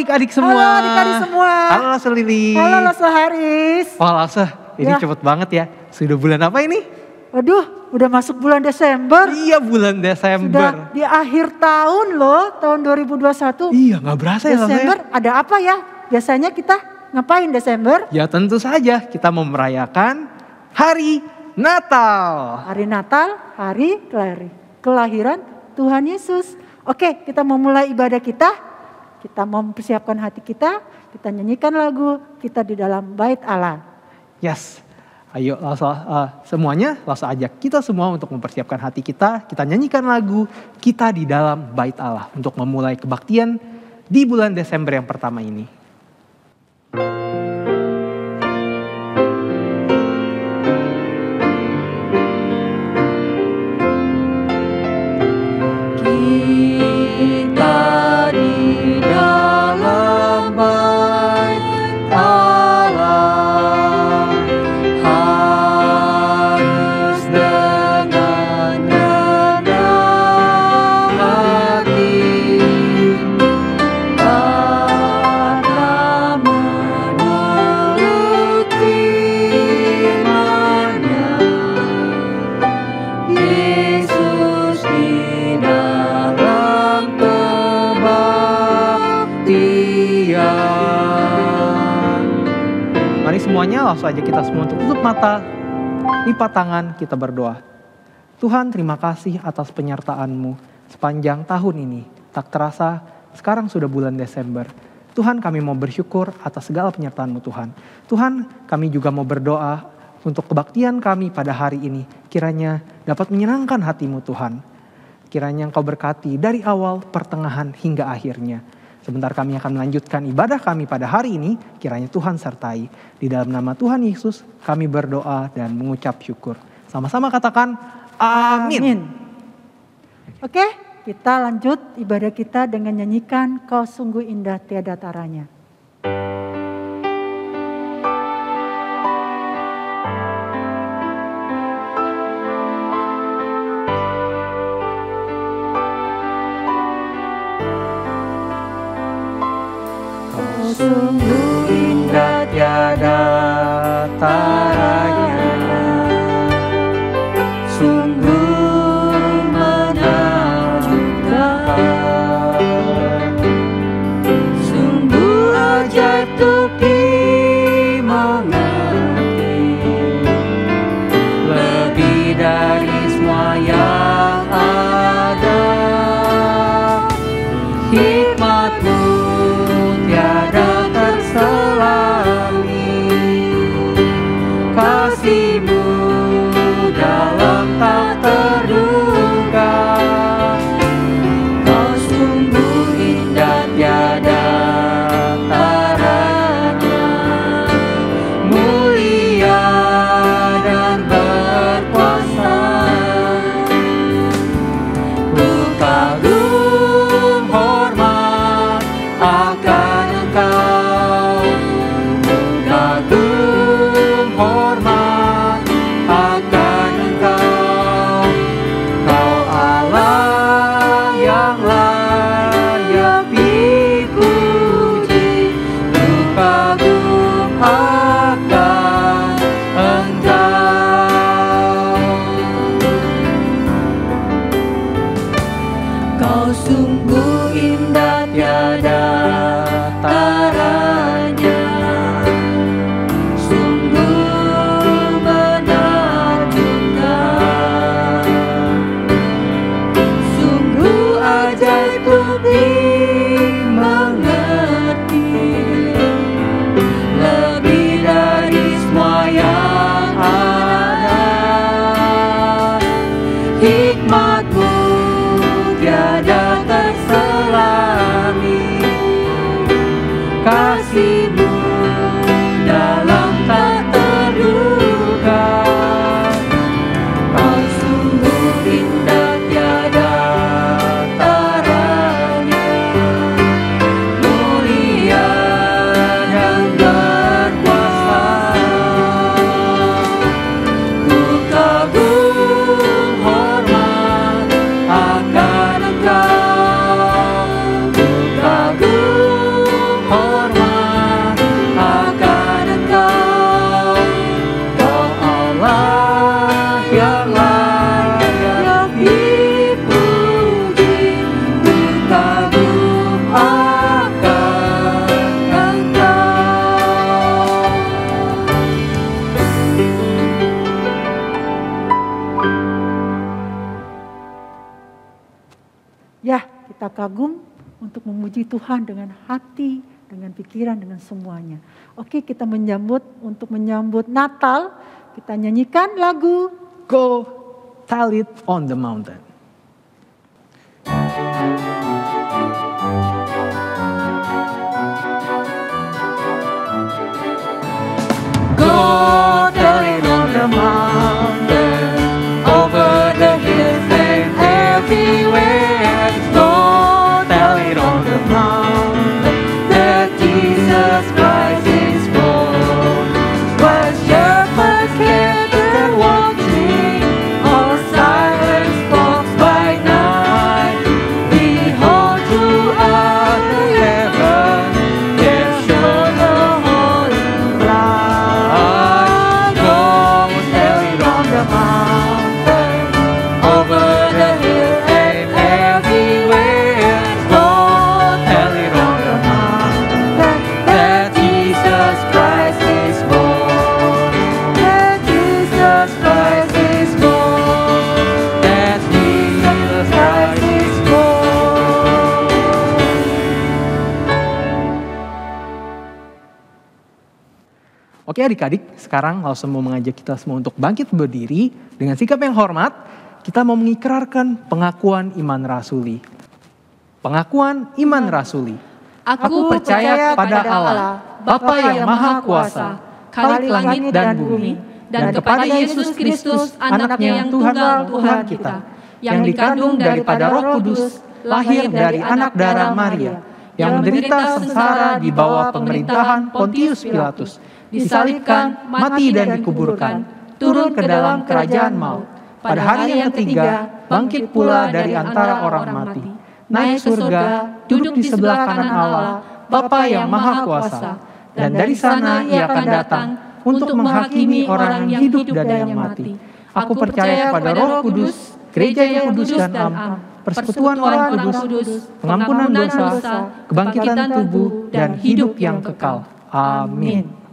adik-adik semua. Halo adik-adik semua. Halo Lase Lili. Halo Lase Haris. Wah Lase, ini cepet banget ya. Sudah bulan apa ini? Waduh, udah masuk bulan Desember. Iya, bulan Desember. Sudah di akhir tahun loh, tahun 2021. Iya, gak berasa ya Lase. Desember ada apa ya? Biasanya kita ngapain Desember? Ya tentu saja kita mau merayakan Hari Natal. Hari Natal, hari kelahiran Tuhan Yesus. Oke, kita mau mulai ibadah kita. Kita mau mempersiapkan hati kita. Kita nyanyikan lagu kita di dalam bait Allah. Yes. Ayo semuanya langsung ajak kita semua untuk mempersiapkan hati kita. Kita nyanyikan lagu kita di dalam bait Allah. Untuk memulai kebaktian di bulan Desember yang pertama ini. Semuanya langsung aja kita semua untuk tutup mata, lipat tangan, kita berdoa. Tuhan, terima kasih atas penyertaan-Mu sepanjang tahun ini. Tak terasa sekarang sudah bulan Desember. Tuhan, kami mau bersyukur atas segala penyertaan-Mu Tuhan. Tuhan, kami juga mau berdoa untuk kebaktian kami pada hari ini. Kiranya dapat menyenangkan hati-Mu Tuhan. Kiranya Engkau berkati dari awal, pertengahan hingga akhirnya. Sebentar kami akan melanjutkan ibadah kami pada hari ini, kiranya Tuhan sertai. Di dalam nama Tuhan Yesus kami berdoa dan mengucap syukur. Sama-sama katakan amin. Oke, kita lanjut ibadah kita dengan nyanyikan Kau Sungguh Indah Tiada Taranya. Sungguh indah tiada taranya, sungguh menakjubkan, sungguh ajaib untuk dimengerti, lebih dari semua yang ada. Hikmat-Mu tiada terselangi, kita kagum untuk memuji Tuhan dengan hati, dengan pikiran, dengan semuanya. Oke, kita untuk menyambut Natal, kita nyanyikan lagu Go Tell It on the Mountain. Go tell it on the mountain, over the hills and everywhere. Go tell it on the mountain that Jesus Christ is born. While shepherds gathered watching, all silence falls by night. Behold, throughout the heaven there shone a holy light. Go tell it on the mountain, over the hill and everywhere. Go tell it on the mountain that Jesus Christ is born. That Jesus Christ is born. That Jesus Christ is born. Oke adik-adik, sekarang langsung mau mengajak kita semua untuk bangkit berdiri dengan sikap yang hormat. Kita mau mengikrarkan pengakuan iman rasuli. Pengakuan iman rasuli. Aku percaya pada Allah, Bapa yang Maha Kuasa, Khalik langit dan bumi, dan kepada Yesus Kristus, anaknya yang tunggal Tuhan kita, yang dikandung daripada Roh Kudus, lahir dari anak darah Maria, yang menderita sengsara di bawah pemerintahan Pontius Pilatus, disalibkan, mati dan dikuburkan, turun ke dalam kerajaan maut. Pada hari yang ketiga, bangkit pula dari antara orang mati, naik surga, duduk di sebelah kanan Allah, Bapa yang Maha Kuasa, dan dari sana Ia akan datang untuk menghakimi orang yang hidup dan yang mati. Aku percaya pada Roh Kudus, gereja yang kudus dan am, persekutuan orang kudus, pengampunan dosa, kebangkitan tubuh, dan hidup yang kekal. Amin.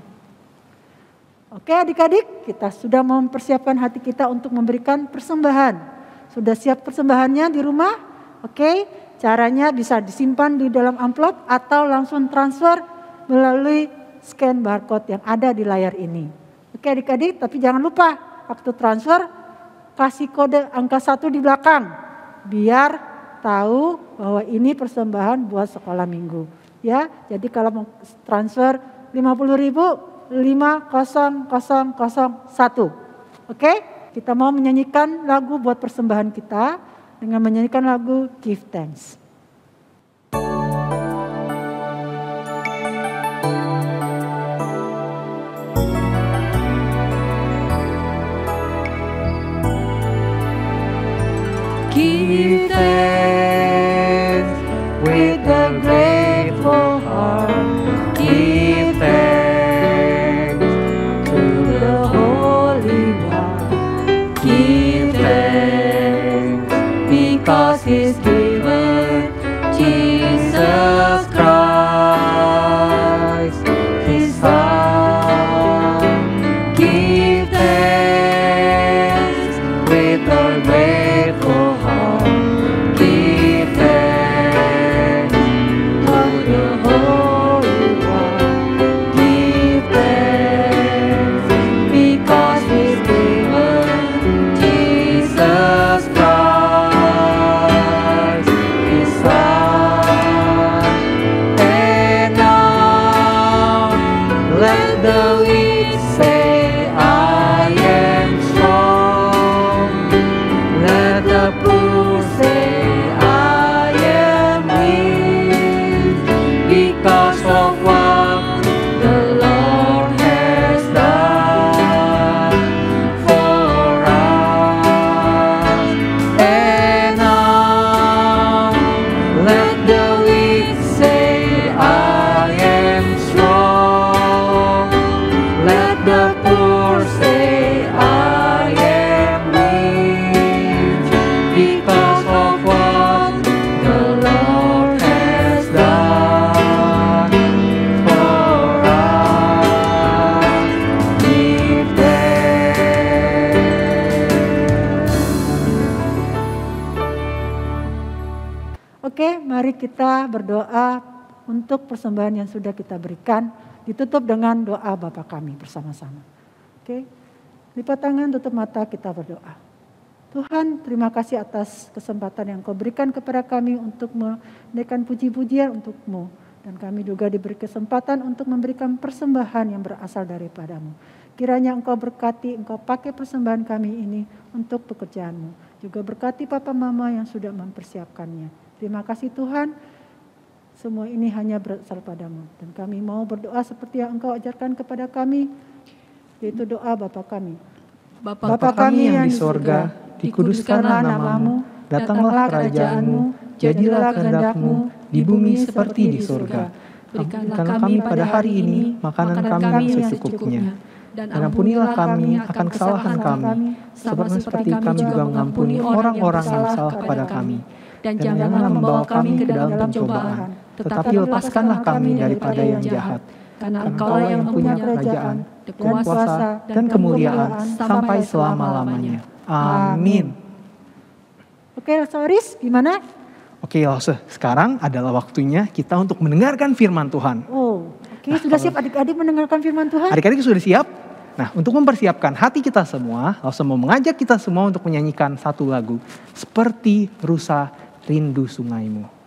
Oke adik-adik, kita sudah mempersiapkan hati kita untuk memberikan persembahan. Sudah siap persembahannya di rumah? Oke, caranya bisa disimpan di dalam amplop atau langsung transfer melalui scan barcode yang ada di layar ini. Oke adik-adik, tapi jangan lupa waktu transfer kasih kode angka 1 di belakang. Biar tahu bahwa ini persembahan buat sekolah minggu. Ya, jadi kalau mau transfer 50.000 50001. Oke, kita mau menyanyikan lagu buat persembahan kita dengan menyanyikan lagu Give Thanks. Give thanks with a grateful heart. Give thanks because He's given Jesus Christ, His Son. Give thanks with a grateful heart. Give thanks to the Holy One. Give thanks because He's given Jesus Christ, His Son. And now let the weak say, I am strong. Let the poor say, I am weak, because of what the Lord has done for us. And now let the weak say, I am strong. Let the poor say, I am weak, because of what the Lord has done for us. Give thanks. Oke, mari kita berdoa untuk persembahan yang sudah kita berikan. Ditutup dengan doa Bapa kami bersama-sama. Oke, lipat tangan, tutup mata, kita berdoa. Tuhan, terima kasih atas kesempatan yang Kau berikan kepada kami untuk menaikkan puji-pujian untuk-Mu. Dan kami juga diberi kesempatan untuk memberikan persembahan yang berasal daripada-Mu. Kiranya Engkau berkati, Engkau pakai persembahan kami ini untuk pekerjaan-Mu. Juga berkati Papa Mama yang sudah mempersiapkannya. Terima kasih Tuhan, semua ini hanya berasal padamu. Dan kami mau berdoa seperti yang Engkau ajarkan kepada kami, yaitu doa Bapa kami. Bapa kami yang di sorga, dikuduskanlah namamu, datanglah kerajaan-Mu, jadilah kehendak-Mu di bumi seperti di sorga. Berikanlah kami pada hari ini makanan kami yang secukupnya. Dan ampunilah kami akan kesalahan kami, seperti kami juga mengampuni orang-orang yang salah kepada kami. Dan janganlah membawa kami ke dalam pencobaan, tetapi lepaskanlah kami daripada yang jahat. Karena Engkau yang punya kerajaan, kuasa, dan kemuliaan sampai selama-lamanya. Amin. Oke, Soris, gimana? Oke, Lause, sekarang adalah waktunya kita untuk mendengarkan firman Tuhan. Oke, sudah siap adik-adik mendengarkan firman Tuhan? Adik-adik sudah siap? Nah, untuk mempersiapkan hati kita semua, Lause mau mengajak kita semua untuk menyanyikan satu lagu, Seperti Rusa Rindu Sungaimu.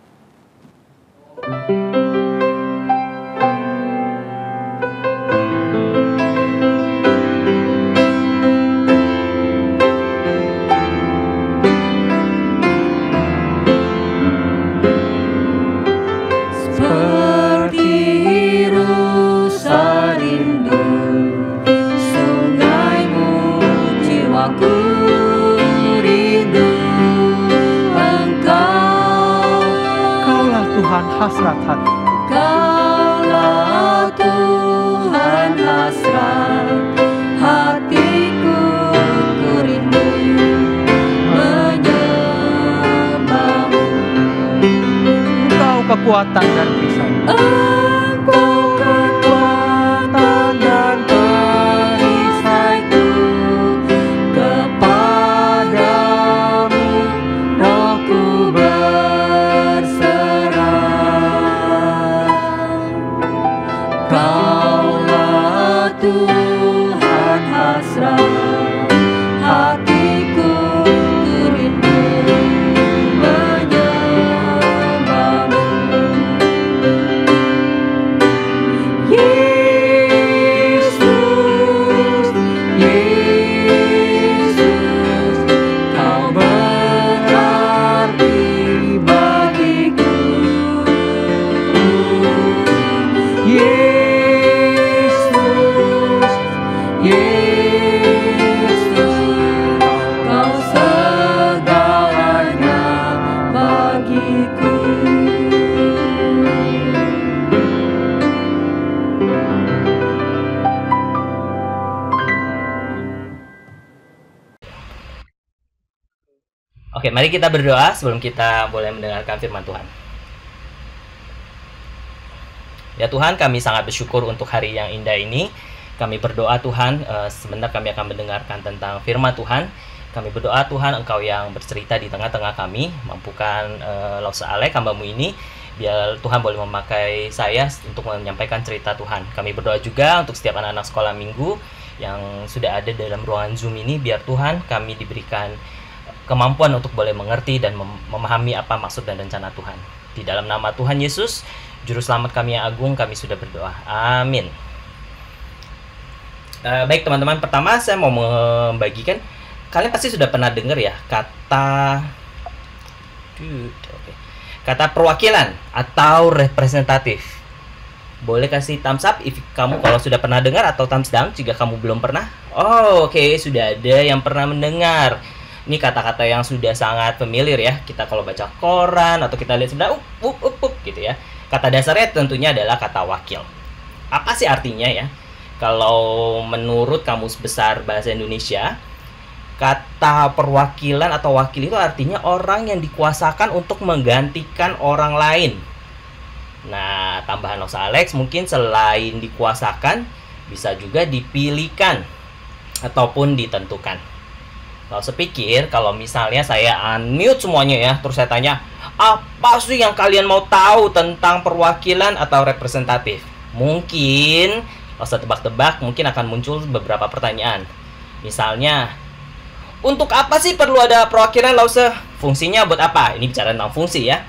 Hasrat hati. Kaulah Tuhan hasrat hatiku, ku rindu menyembah-Mu. Engkau kekuatan dan perisai. Engkau kekuatan dan perisaiku, kepadamu rohku Kaulah Tuhan hasrat hatiku, ku rindu menyembah-Mu. Yesus, Yesus, Kau berarti bagiku. Kau segalanya bagiku. Oke, mari kita berdoa sebelum kita boleh mendengarkan firman Tuhan. Ya Tuhan, kami sangat bersyukur untuk hari yang indah ini. Kami berdoa Tuhan, sebentar kami akan mendengarkan tentang firman Tuhan. Kami berdoa Tuhan, Engkau yang bercerita di tengah-tengah kami, mampukan Lause Alek, hamba-Mu ini, biar Tuhan boleh memakai saya untuk menyampaikan cerita Tuhan. Kami berdoa juga untuk setiap anak-anak sekolah minggu yang sudah ada dalam ruangan Zoom ini, biar Tuhan kami diberikan kemampuan untuk boleh mengerti dan memahami apa maksud dan rencana Tuhan. Di dalam nama Tuhan Yesus, Juru Selamat kami yang agung, kami sudah berdoa. Amin. Baik teman-teman, pertama saya mau membagikan, kalian pasti sudah pernah dengar ya kata perwakilan atau representatif. Boleh kasih thumbs up if kamu kalau sudah pernah dengar, atau thumbs down jika kamu belum pernah. Oke, sudah ada yang pernah mendengar. Ini kata-kata yang sudah sangat familiar ya. Kita kalau baca koran atau kita lihat sebenarnya gitu ya. Kata dasarnya tentunya adalah kata wakil. Apa sih artinya ya? Kalau menurut Kamus Besar Bahasa Indonesia, kata perwakilan atau wakil itu artinya orang yang dikuasakan untuk menggantikan orang lain. Nah, tambahan Lause Alex mungkin selain dikuasakan, bisa juga dipilihkan ataupun ditentukan. Lause pikir kalau misalnya saya unmute semuanya ya, terus saya tanya, apa sih yang kalian mau tahu tentang perwakilan atau representatif? Mungkin Lause tebak-tebak mungkin akan muncul beberapa pertanyaan. Misalnya, untuk apa sih perlu ada perwakilan, Lause? Fungsinya buat apa? Ini bicara tentang fungsi ya.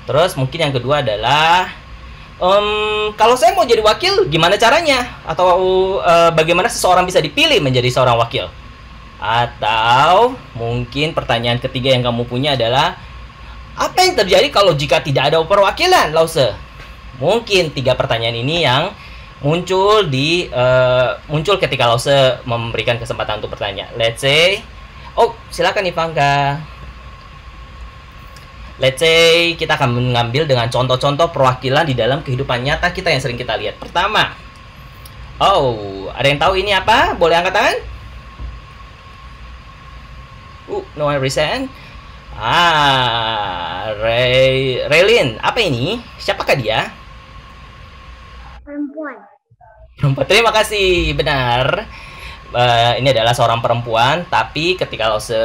Terus mungkin yang kedua adalah, kalau saya mau jadi wakil, gimana caranya? Atau bagaimana seseorang bisa dipilih menjadi seorang wakil? Atau mungkin pertanyaan ketiga yang kamu punya adalah, apa yang terjadi kalau jika tidak ada perwakilan, Lause? Mungkin 3 pertanyaan ini yang muncul ketika Lause memberikan kesempatan untuk bertanya. Let's say, silakan Ivanka. Let's say kita akan mengambil dengan contoh-contoh perwakilan di dalam kehidupan nyata kita yang sering kita lihat. Pertama, ada yang tahu ini apa? Boleh angkat tangan? No one raised. Raylin, apa ini? Siapakah dia? Perempuan. Terima kasih, benar. Ini adalah seorang perempuan, tapi ketika Lause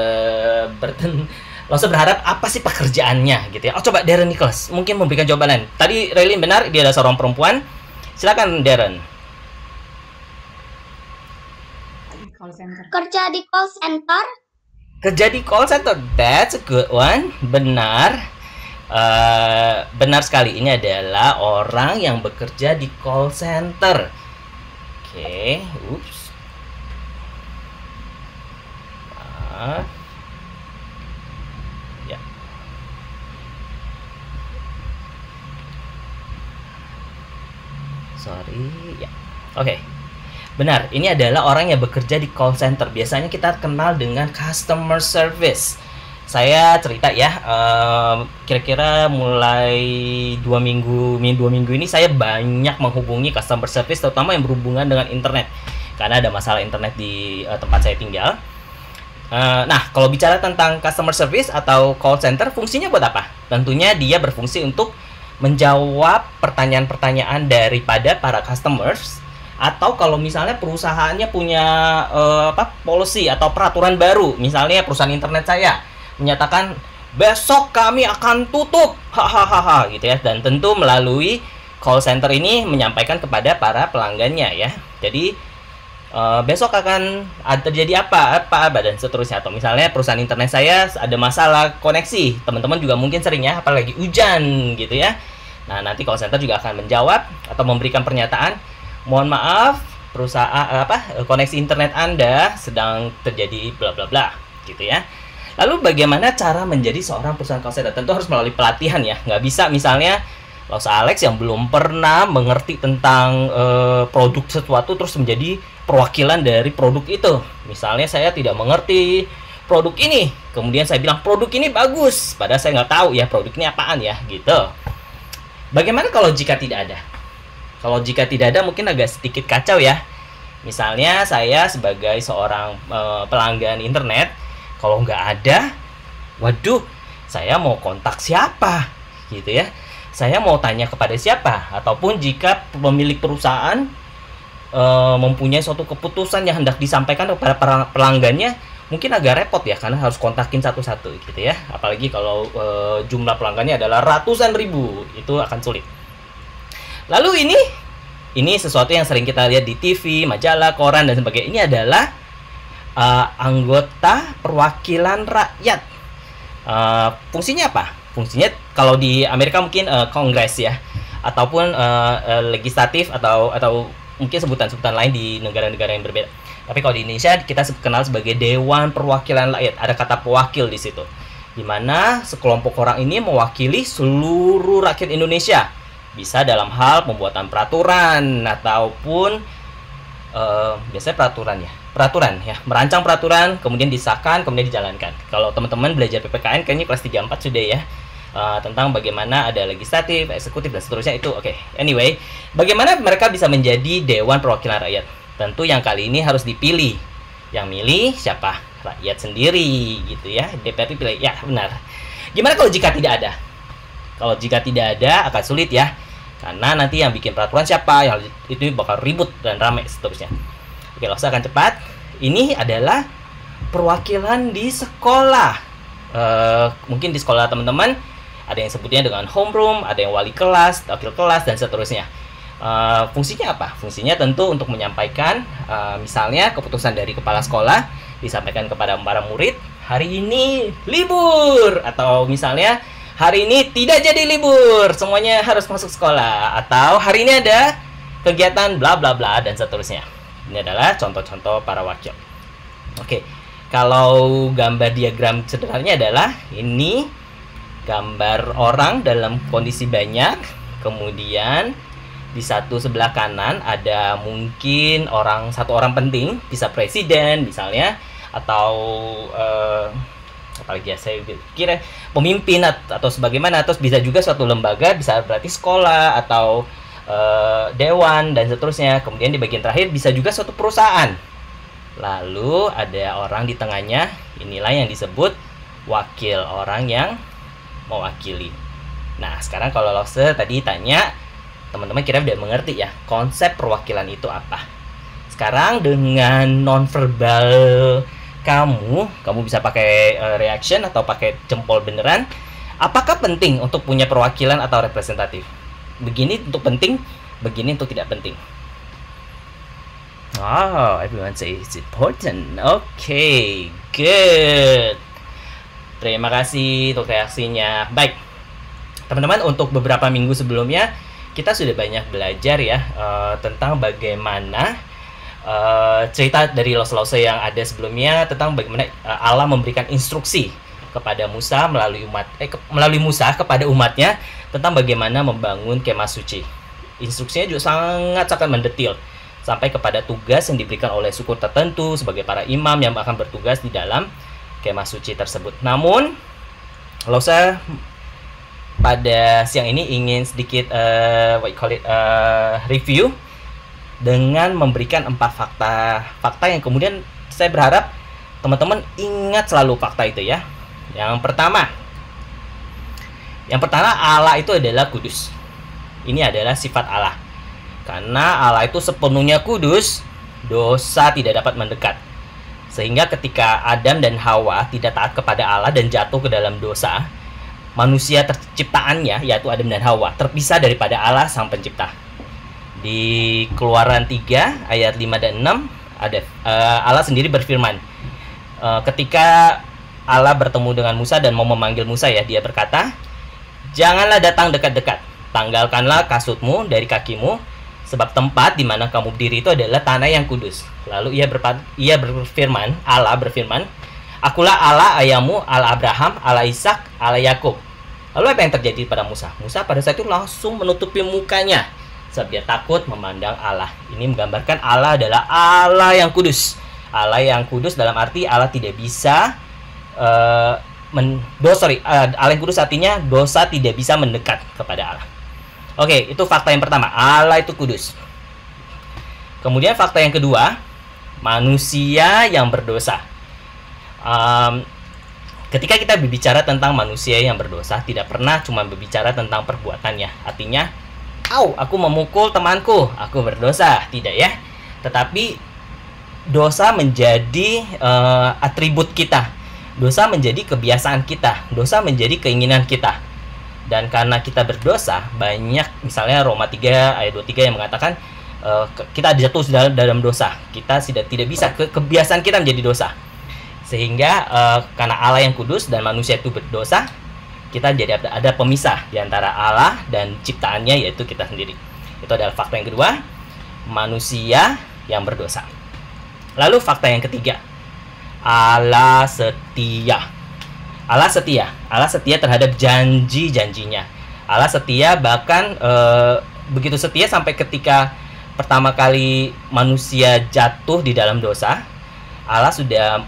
berharap apa sih pekerjaannya gitu ya. Coba Darren Nicholas mungkin memberikan jawaban. Tadi Raylin benar, dia adalah seorang perempuan. Silakan Darren. Kerja di call center. Kerja di call center, that's a good one. Benar. Benar sekali, ini adalah orang yang bekerja di call center. Oke, ya. Sorry, ya. Oke. Benar, ini adalah orang yang bekerja di call center. Biasanya kita kenal dengan customer service. Saya cerita ya, kira-kira mulai 2 minggu ini saya banyak menghubungi customer service, terutama yang berhubungan dengan internet. Karena ada masalah internet di tempat saya tinggal. Nah, kalau bicara tentang customer service atau call center, fungsinya buat apa? Tentunya dia berfungsi untuk menjawab pertanyaan-pertanyaan daripada para customers. Atau kalau misalnya perusahaannya punya policy atau peraturan baru, misalnya perusahaan internet saya menyatakan besok kami akan tutup, hahaha gitu ya, dan tentu melalui call center ini menyampaikan kepada para pelanggannya ya. Jadi besok akan terjadi apa dan seterusnya. Atau misalnya perusahaan internet saya ada masalah koneksi, teman-teman juga mungkin sering ya, apalagi hujan gitu ya. Nah, nanti call center juga akan menjawab atau memberikan pernyataan, mohon maaf, perusahaan koneksi internet Anda sedang terjadi bla bla bla gitu ya. Lalu bagaimana cara menjadi seorang perusahaan call center? Tentu harus melalui pelatihan ya. Nggak bisa misalnya Lause Alex yang belum pernah mengerti tentang produk sesuatu terus menjadi perwakilan dari produk itu. Misalnya saya tidak mengerti produk ini, kemudian saya bilang produk ini bagus, padahal saya nggak tahu ya produk ini apaan ya gitu. Bagaimana kalau jika tidak ada? Kalau jika tidak ada mungkin agak sedikit kacau ya. Misalnya saya sebagai seorang pelanggan internet, kalau nggak ada, waduh, saya mau kontak siapa gitu ya. Saya mau tanya kepada siapa. Ataupun jika pemilik perusahaan mempunyai suatu keputusan yang hendak disampaikan kepada pelanggannya, mungkin agak repot ya, karena harus kontakin satu-satu gitu ya. Apalagi kalau jumlah pelanggannya adalah ratusan ribu, itu akan sulit. Lalu ini sesuatu yang sering kita lihat di TV, majalah, koran, dan sebagainya. Ini adalah anggota perwakilan rakyat. Fungsinya apa? Fungsinya kalau di Amerika mungkin kongres ya, ataupun legislatif atau mungkin sebutan-sebutan lain di negara-negara yang berbeda. Tapi kalau di Indonesia kita kenal sebagai Dewan Perwakilan Rakyat. Ada kata pewakil di situ, di mana sekelompok orang ini mewakili seluruh rakyat Indonesia. Bisa dalam hal pembuatan peraturan ataupun biasanya peraturan ya, merancang peraturan, kemudian disahkan, kemudian dijalankan. Kalau teman-teman belajar PPKN kayaknya kelas 3 4 sudah ya, tentang bagaimana ada legislatif, eksekutif, dan seterusnya itu. Oke. Anyway, bagaimana mereka bisa menjadi Dewan Perwakilan Rakyat? Tentu yang kali ini harus dipilih. Yang milih siapa? Rakyat sendiri gitu ya. DPR pilih. Ya, benar. Gimana kalau jika tidak ada? Kalau jika tidak ada akan sulit ya. Karena nanti yang bikin peraturan siapa? Yang itu bakal ribut dan ramai seterusnya. Oke, Lause akan cepat. Ini adalah perwakilan di sekolah. Mungkin di sekolah teman-teman ada yang sebutnya dengan homeroom, ada yang wali kelas, wakil kelas, dan seterusnya. Fungsinya apa? Fungsinya tentu untuk menyampaikan misalnya keputusan dari kepala sekolah disampaikan kepada para murid, hari ini libur, atau misalnya hari ini tidak jadi libur, semuanya harus masuk sekolah, atau hari ini ada kegiatan bla bla bla, dan seterusnya. Ini adalah contoh-contoh para wakil. Oke, kalau gambar diagram sederhananya adalah ini gambar orang dalam kondisi banyak, kemudian di satu sebelah kanan ada mungkin satu orang penting, bisa presiden misalnya, atau apalagi ya, saya kira pemimpin atau sebagaimana, terus bisa juga suatu lembaga, bisa berarti sekolah atau dewan dan seterusnya. Kemudian di bagian terakhir bisa juga suatu perusahaan. Lalu ada orang di tengahnya, inilah yang disebut wakil, orang yang mewakili. Nah, sekarang kalau Lose tadi tanya, teman-teman kira udah mengerti ya konsep perwakilan itu apa. Sekarang dengan nonverbal kamu bisa pakai reaction atau pakai jempol beneran. Apakah penting untuk punya perwakilan atau representatif? Begini untuk penting, begini untuk tidak penting. Oh, everyone say it's important. Okay, good. Terima kasih untuk reaksinya. Baik, teman-teman, untuk beberapa minggu sebelumnya kita sudah banyak belajar ya tentang bagaimana cerita dari Lose-Lose yang ada sebelumnya tentang bagaimana Allah memberikan instruksi kepada Musa melalui Musa kepada umatnya tentang bagaimana membangun kemah suci. Instruksinya juga sangat mendetil sampai kepada tugas yang diberikan oleh suku tertentu sebagai para imam yang akan bertugas di dalam kemah suci tersebut. Namun, Lose pada siang ini ingin sedikit review dengan memberikan 4 fakta yang kemudian saya berharap teman-teman ingat selalu fakta itu ya. Yang pertama Allah itu adalah kudus. Ini adalah sifat Allah. Karena Allah itu sepenuhnya kudus, dosa tidak dapat mendekat. Sehingga ketika Adam dan Hawa tidak taat kepada Allah dan jatuh ke dalam dosa, manusia terciptaannya, yaitu Adam dan Hawa, terpisah daripada Allah sang pencipta. Di Keluaran 3 ayat 5 dan 6 ada Allah sendiri berfirman, ketika Allah bertemu dengan Musa dan mau memanggil Musa ya, dia berkata, "Janganlah datang dekat-dekat, tanggalkanlah kasutmu dari kakimu, sebab tempat di mana kamu berdiri itu adalah tanah yang kudus." Lalu Allah berfirman, "Akulah Allah ayahmu, Allah Abraham, Allah Ishak, Allah Yakub." Lalu apa yang terjadi pada Musa? Musa pada saat itu langsung menutupi mukanya sebab dia takut memandang Allah. Ini menggambarkan Allah adalah Allah yang kudus. Allah yang kudus dalam arti Allah tidak bisa Allah yang kudus artinya dosa tidak bisa mendekat kepada Allah. Oke, itu fakta yang pertama, Allah itu kudus. Kemudian fakta yang kedua, manusia yang berdosa. Ketika kita berbicara tentang manusia yang berdosa, tidak pernah cuma berbicara tentang perbuatannya. Artinya, aku memukul temanku, aku berdosa. Tidak ya. Tetapi dosa menjadi atribut kita. Dosa menjadi kebiasaan kita. Dosa menjadi keinginan kita. Dan karena kita berdosa, banyak misalnya Roma 3 ayat 23 yang mengatakan kita jatuh dalam dosa. Kita tidak bisa, kebiasaan kita menjadi dosa. Sehingga karena Allah yang kudus dan manusia itu berdosa, kita jadi ada pemisah di antara Allah dan ciptaannya, yaitu kita sendiri. Itu adalah fakta yang kedua, manusia yang berdosa. Lalu fakta yang ketiga, Allah setia. Allah setia terhadap janji-janjinya. Allah setia bahkan begitu setia sampai ketika pertama kali manusia jatuh di dalam dosa, Allah sudah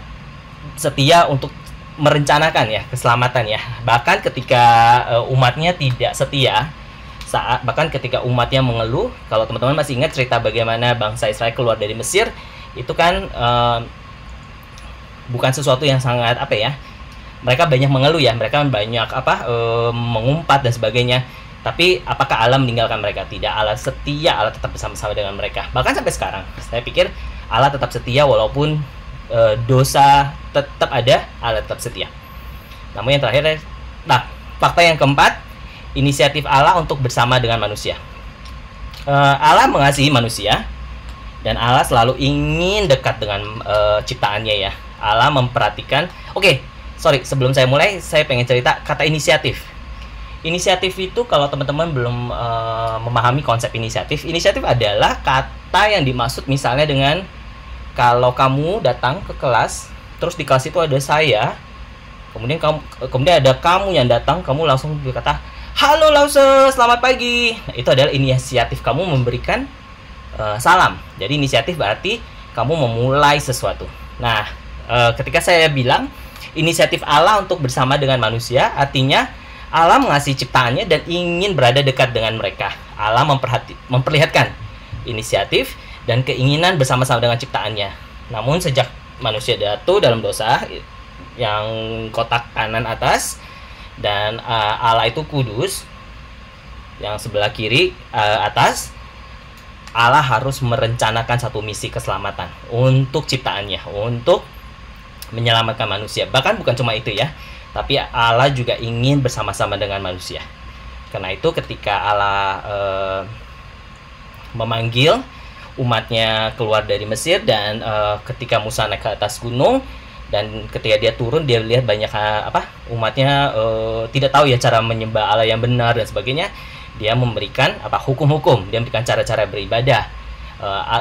setia untuk merencanakan ya keselamatan ya. Bahkan ketika umatnya tidak setia, bahkan ketika umatnya mengeluh, kalau teman-teman masih ingat cerita bagaimana bangsa Israel keluar dari Mesir, itu kan bukan sesuatu yang sangat mereka banyak mengeluh ya, mereka banyak mengumpat dan sebagainya. Tapi apakah Allah meninggalkan mereka? Tidak, Allah setia, Allah tetap bersama-sama dengan mereka. Bahkan sampai sekarang, saya pikir Allah tetap setia walaupun dosa tetap ada, Allah tetap setia. Namun yang terakhir, nah, fakta yang keempat, inisiatif Allah untuk bersama dengan manusia. Allah mengasihi manusia dan Allah selalu ingin dekat dengan ciptaannya ya. Allah memperhatikan. Oke, sorry, sebelum saya mulai, saya pengen cerita kata inisiatif. Inisiatif itu kalau teman-teman belum memahami konsep inisiatif adalah kata yang dimaksud misalnya dengan kalau kamu datang ke kelas, terus di kelas itu ada saya, kemudian ada kamu yang datang, kamu langsung berkata, "Halo Lause, selamat pagi." Nah, itu adalah inisiatif kamu memberikan salam. Jadi inisiatif berarti kamu memulai sesuatu. Nah, ketika saya bilang inisiatif Allah untuk bersama dengan manusia, artinya Allah mengasihi ciptaannya dan ingin berada dekat dengan mereka. Allah memperlihatkan inisiatif dan keinginan bersama-sama dengan ciptaannya. Namun sejak manusia jatuh dalam dosa, yang kotak kanan atas, dan Allah itu kudus, yang sebelah kiri atas, Allah harus merencanakan satu misi keselamatan untuk ciptaannya, untuk menyelamatkan manusia. Bahkan bukan cuma itu ya, tapi Allah juga ingin bersama-sama dengan manusia. Karena itu ketika Allah memanggil umatnya keluar dari Mesir, dan ketika Musa naik ke atas gunung, dan ketika dia turun, dia lihat banyak umatnya tidak tahu ya cara menyembah Allah yang benar dan sebagainya. Dia memberikan hukum-hukum, dia memberikan cara-cara beribadah.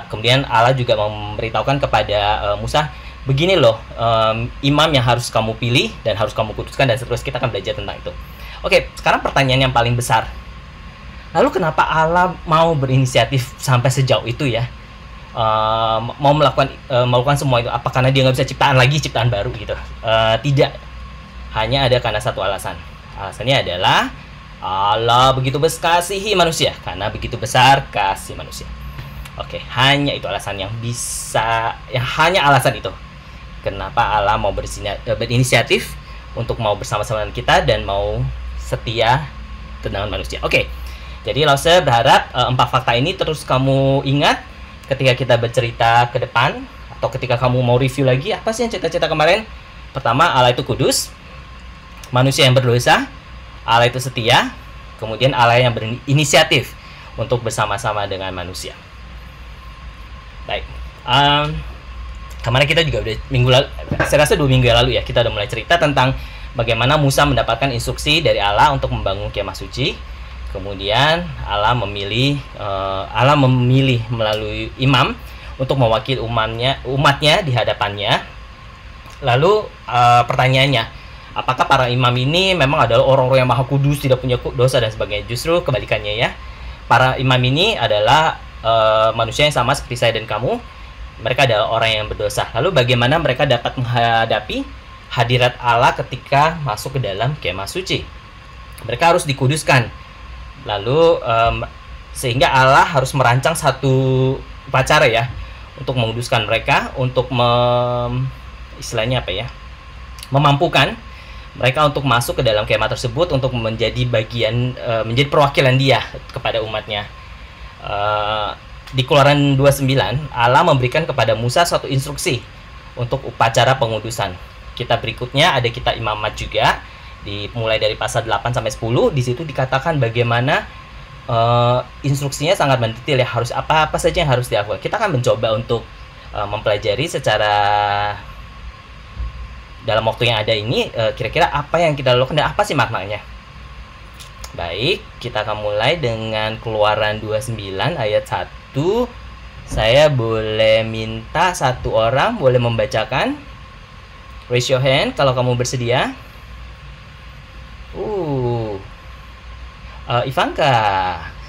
Kemudian Allah juga memberitahukan kepada Musa, begini loh imam yang harus kamu pilih dan harus kamu kuduskan, dan seterusnya. Kita akan belajar tentang itu. Oke, sekarang pertanyaan yang paling besar, lalu kenapa Allah mau berinisiatif sampai sejauh itu ya? Mau melakukan semua itu, apa karena dia nggak bisa ciptaan baru gitu? Tidak, hanya ada karena satu alasan. Alasannya adalah Allah begitu kasihi manusia, karena begitu besar kasih manusia. Oke, hanya itu alasan hanya alasan itu kenapa Allah mau berinisiatif untuk mau bersama-sama dengan kita dan mau setia dengan manusia. Oke, jadi Lause berharap 4 fakta ini terus kamu ingat ketika kita bercerita ke depan, atau ketika kamu mau review lagi apa sih yang cerita-cerita kemarin. Pertama, Allah itu kudus, manusia yang berdosa, Allah itu setia, kemudian Allah yang berinisiatif untuk bersama-sama dengan manusia. Baik, kemarin kita juga udah saya rasa 2 minggu yang lalu ya, kita udah mulai cerita tentang bagaimana Musa mendapatkan instruksi dari Allah untuk membangun kemah suci. Kemudian Allah memilih melalui imam untuk mewakili umatnya di hadapannya. Lalu pertanyaannya, apakah para imam ini memang adalah orang-orang yang maha kudus, tidak punya dosa dan sebagainya? Justru kebalikannya ya. Para imam ini adalah manusia yang sama seperti saya dan kamu. Mereka adalah orang yang berdosa. Lalu bagaimana mereka dapat menghadapi hadirat Allah ketika masuk ke dalam kemah suci? Mereka harus dikuduskan. Lalu sehingga Allah harus merancang satu upacara ya untuk menguduskan mereka, untuk memampukan mereka untuk masuk ke dalam kemah tersebut, untuk menjadi menjadi perwakilan dia kepada umatnya. Di Keluaran 29, Allah memberikan kepada Musa suatu instruksi untuk upacara pengudusan. Kitab berikutnya ada kitab Imamat juga, mulai dari pasal 8 sampai 10. Di situ dikatakan bagaimana instruksinya sangat mendetail ya, harus apa saja yang harus dilakukan. Kita akan mencoba untuk mempelajari secara dalam waktu yang ada ini, kira-kira apa yang kita lakukan dan apa sih maknanya. Baik, kita akan mulai dengan Keluaran 29 ayat 1. Saya boleh minta satu orang boleh membacakan. Raise your hand kalau kamu bersedia. Ivanka,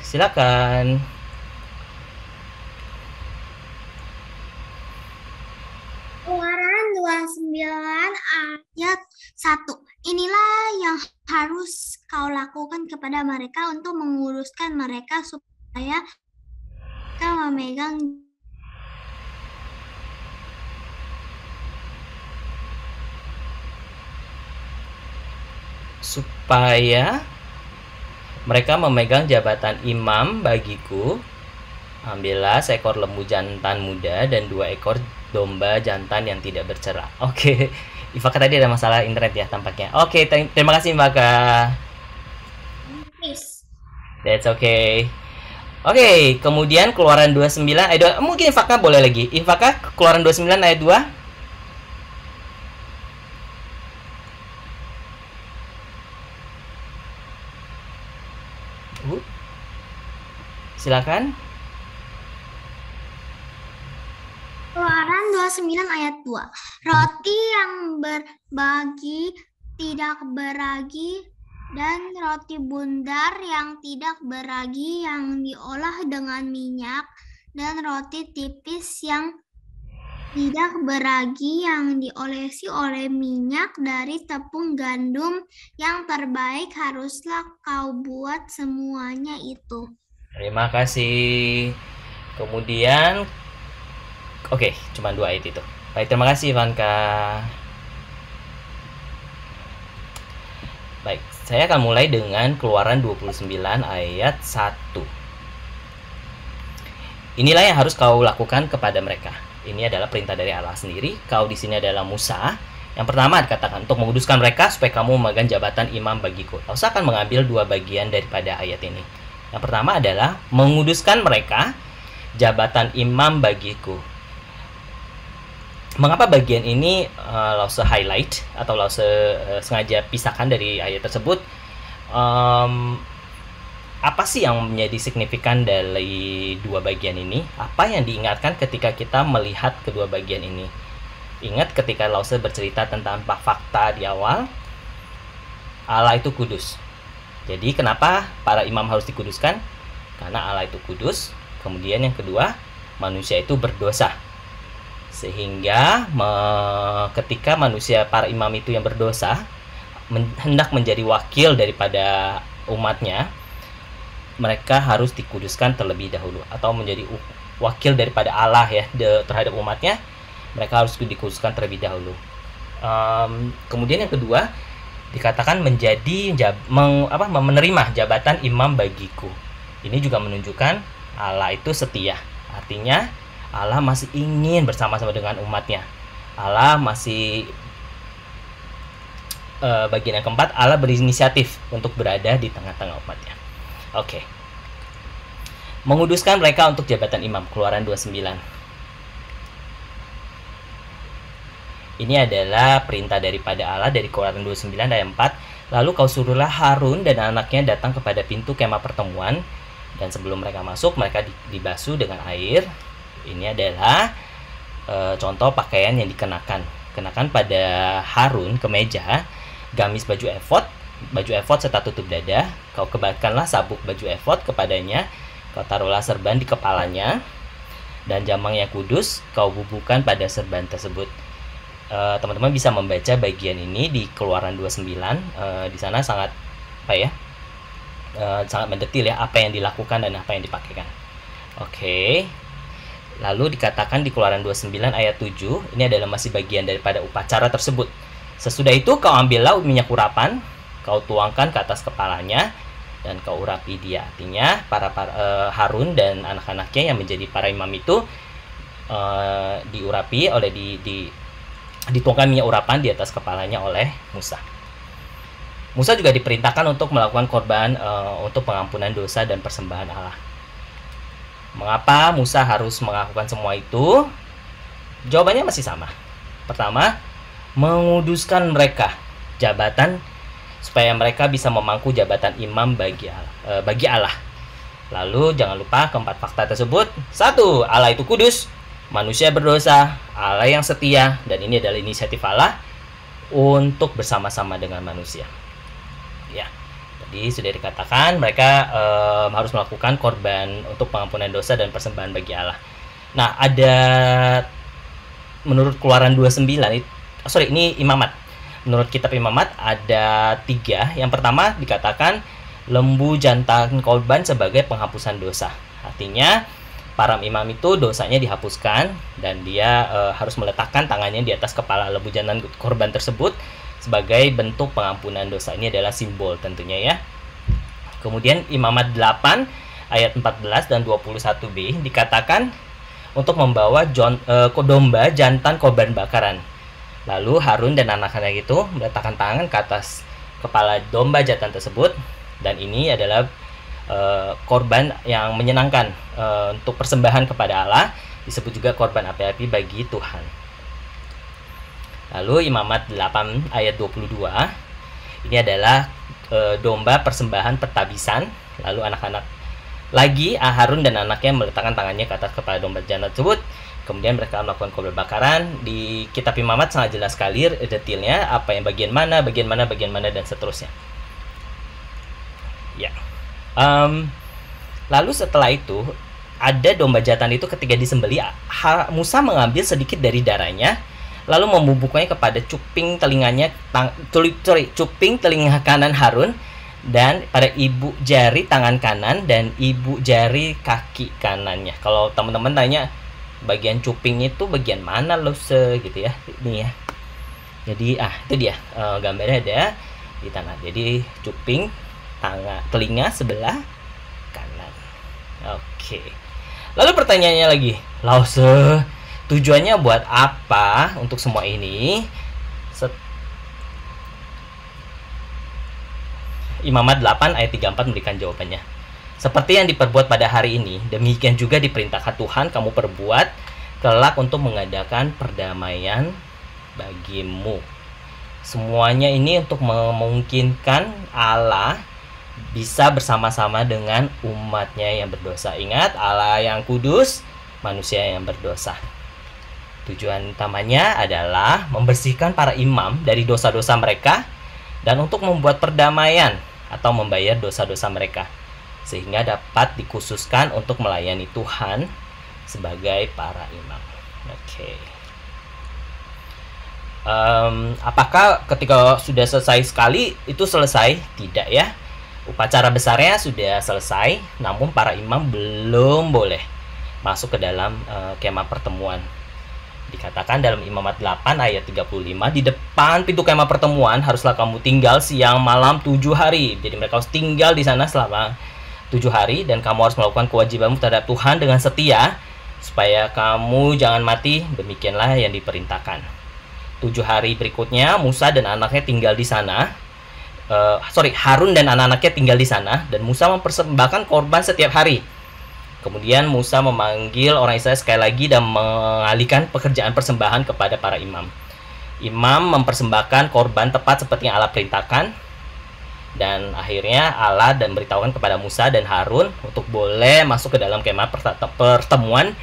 silakan. Keluaran 29 ayat 1. Inilah yang harus kau lakukan kepada mereka untuk menguruskan mereka supaya mereka memegang jabatan imam bagiku. Ambillah seekor lembu jantan muda dan 2 ekor domba jantan yang tidak bercela. Oke, Ivaka tadi ada masalah internet ya tampaknya. Oke, terima kasih Ivaka. Please. That's okay. Oke, kemudian Keluaran 29 ayat 2. Mungkin Ivaka boleh lagi. Ivaka, Keluaran 29 ayat 2. Silakan. Keluaran 29 ayat 2. Roti yang berbagi tidak beragi dan roti bundar yang tidak beragi yang diolah dengan minyak dan roti tipis yang tidak beragi yang diolesi oleh minyak dari tepung gandum yang terbaik haruslah kau buat semuanya itu. Terima kasih. Kemudian oke, cuma 2 ayat itu. Baik, terima kasih Ivanka. Baik, saya akan mulai dengan Keluaran 29 ayat 1. Inilah yang harus kau lakukan kepada mereka. Ini adalah perintah dari Allah sendiri. Kau di sini adalah Musa. Yang pertama dikatakan untuk menguduskan mereka supaya kamu memegang jabatan imam bagiku. Kau akan mengambil 2 bagian daripada ayat ini. Yang pertama adalah menguduskan mereka jabatan imam bagiku. Mengapa bagian ini Lause highlight atau Lause sengaja pisahkan dari ayat tersebut? Apa sih yang menjadi signifikan dari 2 bagian ini? Apa yang diingatkan ketika kita melihat kedua bagian ini? Ingat ketika Lause bercerita tentang fakta di awal, Allah itu kudus. Jadi kenapa para imam harus dikuduskan? Karena Allah itu kudus. Kemudian yang kedua, manusia itu berdosa. Sehingga ketika manusia para imam itu yang berdosa hendak menjadi wakil daripada umatnya, mereka harus dikuduskan terlebih dahulu atau menjadi wakil daripada Allah ya terhadap umatnya, mereka harus dikuduskan terlebih dahulu. Kemudian yang kedua dikatakan menerima jabatan imam bagiku. Ini juga menunjukkan Allah itu setia. Artinya Allah masih ingin bersama-sama dengan umatnya. Allah masih bagian yang keempat, Allah berinisiatif untuk berada di tengah-tengah umatnya. Oke. Menguduskan mereka untuk jabatan imam. Keluaran 29. Ini adalah perintah daripada Allah dari Keluaran 29 ayat 4. Lalu kau suruhlah Harun dan anaknya datang kepada pintu kemah pertemuan. Dan sebelum mereka masuk, mereka dibasuh dengan air. Ini adalah contoh pakaian yang dikenakan. Kenakan pada Harun kemeja, gamis baju efod serta tutup dada. Kau kebatkanlah sabuk baju efod kepadanya. Kau taruhlah serban di kepalanya. Dan jamang yang kudus kau bubuhkan pada serban tersebut. Teman-teman bisa membaca bagian ini di Keluaran 29. Di sana sangat sangat mendetil ya apa yang dilakukan dan apa yang dipakaikan. Oke. Lalu dikatakan di Keluaran 29 ayat 7, ini adalah masih bagian daripada upacara tersebut. Sesudah itu kau ambillah minyak urapan, kau tuangkan ke atas kepalanya dan kau urapi dia. Artinya Harun dan anak-anaknya yang menjadi para imam itu diurapi oleh dituangkan minyak urapan di atas kepalanya oleh Musa. Musa juga diperintahkan untuk melakukan korban untuk pengampunan dosa dan persembahan Allah. Mengapa Musa harus melakukan semua itu? Jawabannya masih sama. Pertama, menguduskan mereka jabatan supaya mereka bisa memangku jabatan imam bagi Allah. Lalu jangan lupa keempat fakta tersebut. 1. Allah itu kudus, manusia berdosa, Allah yang setia, dan ini adalah inisiatif Allah untuk bersama-sama dengan manusia. Ya, jadi sudah dikatakan mereka harus melakukan korban untuk pengampunan dosa dan persembahan bagi Allah. Nah, ada menurut Keluaran 29, ini Imamat. Menurut kitab Imamat ada 3. Yang pertama dikatakan lembu jantan korban sebagai penghapusan dosa. Artinya para imam itu dosanya dihapuskan dan dia harus meletakkan tangannya di atas kepala lembu jantan korban tersebut sebagai bentuk pengampunan dosa. Ini adalah simbol tentunya ya. Kemudian Imamat 8 ayat 14 dan 21b dikatakan untuk membawa domba jantan korban bakaran. Lalu Harun dan anak-anak itu meletakkan tangan ke atas kepala domba jantan tersebut, dan ini adalah korban yang menyenangkan untuk persembahan kepada Allah, disebut juga korban api-api bagi Tuhan. Lalu Imamat 8 ayat 22, ini adalah domba persembahan pertabisan. Lalu anak-anak lagi Harun dan anaknya meletakkan tangannya ke atas kepala domba jantan tersebut. Kemudian mereka melakukan korban bakaran. Di kitab Imamat sangat jelas sekali detailnya apa yang bagian mana dan seterusnya. Ya. Lalu setelah itu ada domba jantan itu ketika disembelih, Musa mengambil sedikit dari darahnya lalu membubuknya kepada cuping telinganya, cuping telinga kanan Harun, dan pada ibu jari tangan kanan dan ibu jari kaki kanannya. Kalau teman-teman tanya bagian cuping itu bagian mana lo gitu ya, ini ya. Jadi itu dia gambarnya ada di tangan. Jadi cuping telinga sebelah kanan. Oke. Lalu pertanyaannya lagi, Lause, tujuannya buat apa untuk semua ini? Imamat 8 ayat 34 memberikan jawabannya. Seperti yang diperbuat pada hari ini, demikian juga diperintahkan Tuhan kamu perbuat kelak untuk mengadakan perdamaian bagimu. Semuanya ini untuk memungkinkan Allah bisa bersama-sama dengan umatnya yang berdosa. Ingat, Allah yang kudus, manusia yang berdosa. Tujuan utamanya adalah membersihkan para imam dari dosa-dosa mereka dan untuk membuat perdamaian atau membayar dosa-dosa mereka, sehingga dapat dikhususkan untuk melayani Tuhan sebagai para imam. Oke. Apakah ketika sudah selesai sekali itu selesai? Tidak ya. Upacara besarnya sudah selesai, namun para imam belum boleh masuk ke dalam kemah pertemuan. Dikatakan dalam Imamat 8 ayat 35, di depan pintu kemah pertemuan haruslah kamu tinggal siang malam 7 hari. Jadi mereka harus tinggal di sana selama 7 hari, dan kamu harus melakukan kewajibanmu terhadap Tuhan dengan setia supaya kamu jangan mati. Demikianlah yang diperintahkan. 7 hari berikutnya Musa dan anaknya tinggal di sana. Harun dan anak-anaknya tinggal di sana, dan Musa mempersembahkan korban setiap hari. Kemudian Musa memanggil orang Israel sekali lagi dan mengalihkan pekerjaan persembahan kepada para imam. Imam mempersembahkan korban tepat seperti yang Allah perintahkan, dan akhirnya Allah dan beritahukan kepada Musa dan Harun untuk boleh masuk ke dalam kemah pertemuan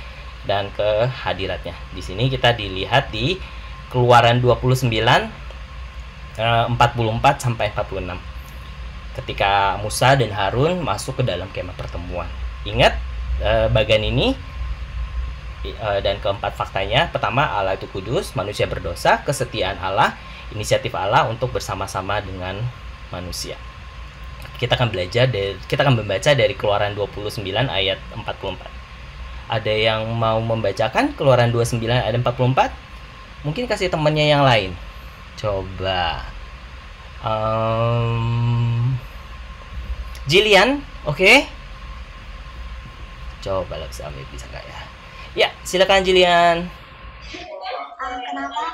dan ke hadiratnya. Di sini kita dilihat di Keluaran 29 44 sampai 46. Ketika Musa dan Harun masuk ke dalam kemah pertemuan. Ingat bagian ini dan keempat faktanya. Pertama, Allah itu kudus, manusia berdosa, kesetiaan Allah, inisiatif Allah untuk bersama-sama dengan manusia. Kita akan membaca dari Keluaran 29 ayat 44. Ada yang mau membacakan Keluaran 29 ayat 44? Mungkin kasih temannya yang lain. Coba. Jillian, oke? Coba lah bisa nggak ya? Ya, silakan Jillian. Kenapa?